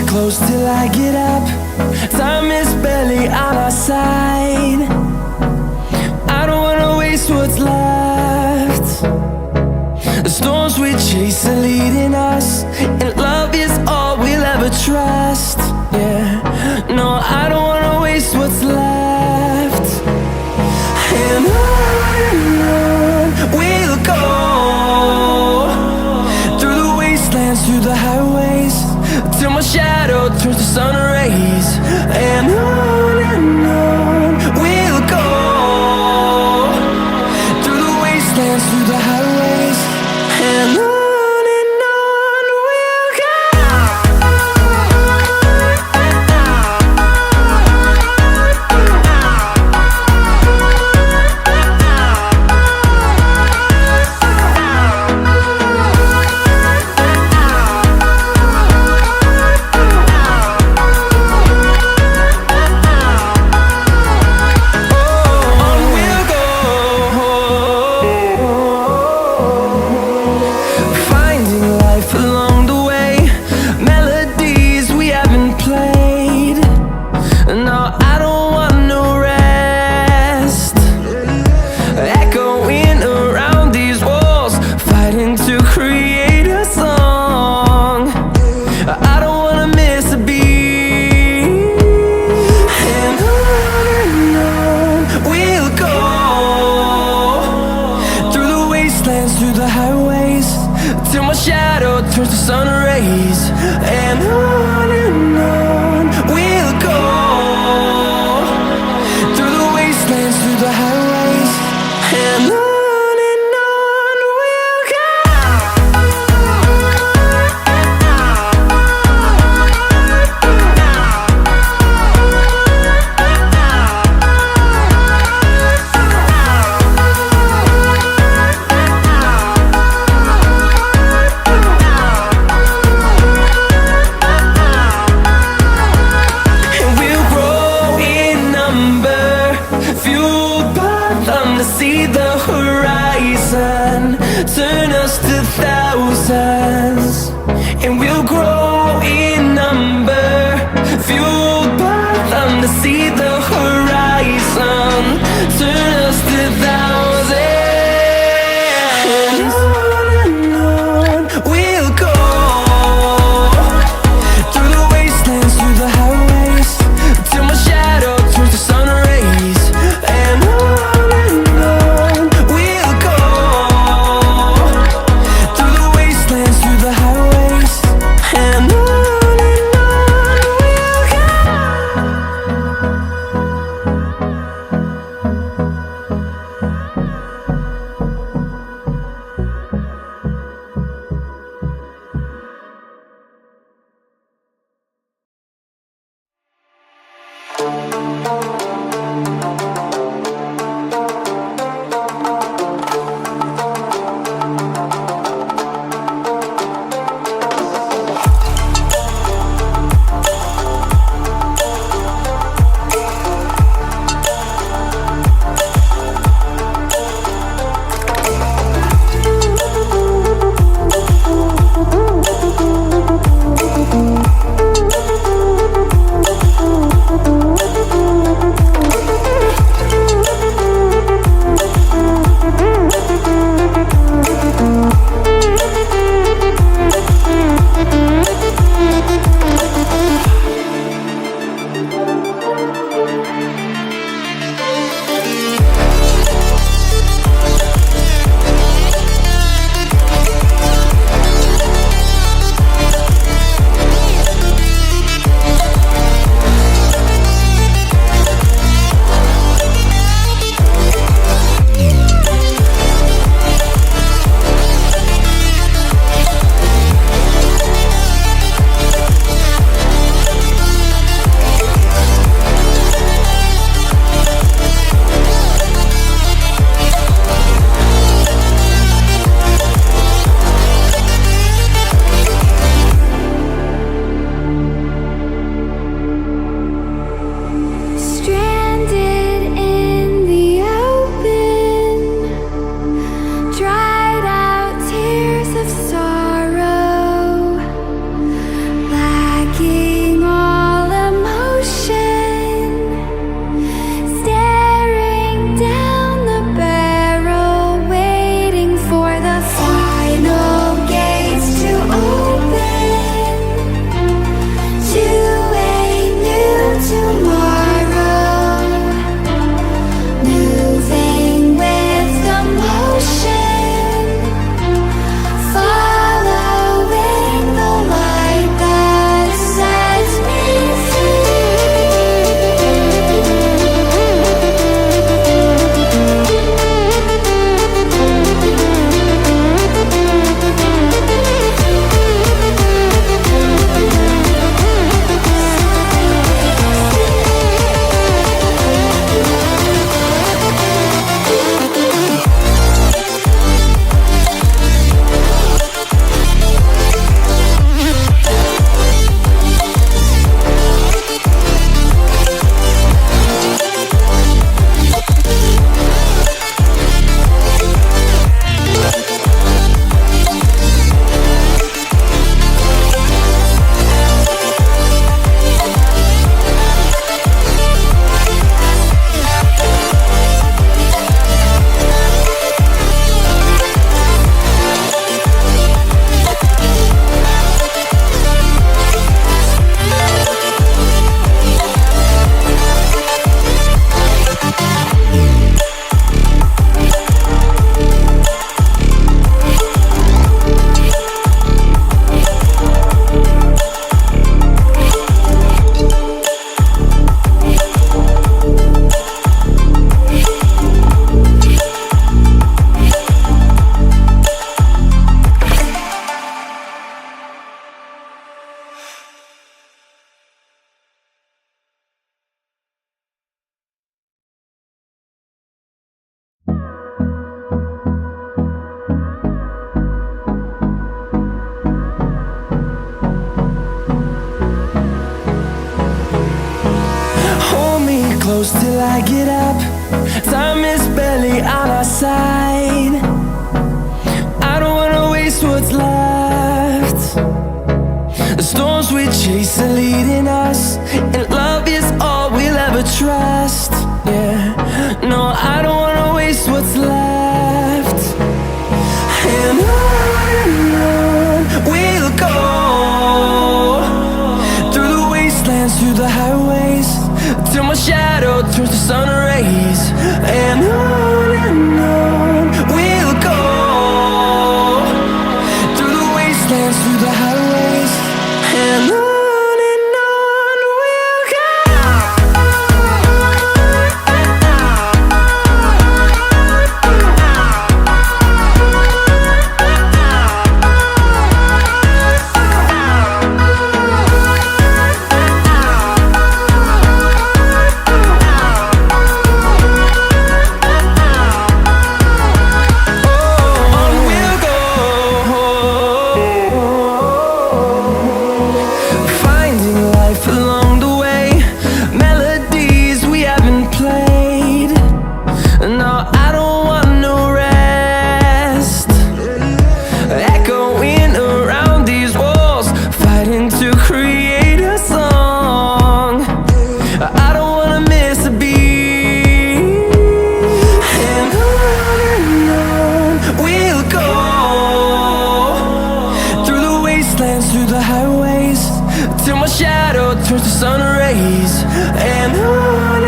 close till I get up. Time is barely on our side. I don't wanna waste what's left. The storms we chase are leading us, and love is all we'll ever trust. Yeah, no, I don't wanna waste what's left. And on we'll go, through the wastelands, through the highways, till my shadow turns to sun rays. And on we'll go, through the wastelands, through the highways, and on we'll go. Through the highways, till my shadow turns to sun rays. And on we'll go, through the wastelands, through the highways, and on we'll go. See the horizon turn us to thousands, and we'll grow in number, fueled by them. To see the horizon turn us to thousands, and on we'll go, through the wastelands, through the highways, till my shadow turns to sun rays. And on we'll go. close till I get up. Time is barely on our side. I don't wanna waste what's left. The storms we chase are leading us, and love is all we'll ever trust. Yeah, no, I don't wanna waste what's left. And on we'll go, through the wastelands, through the highways, till my shadow turns to sun rays. And on we'll go, through the wastelands, through the highways, and on. Through the highways, till my shadow turns to sun rays. And on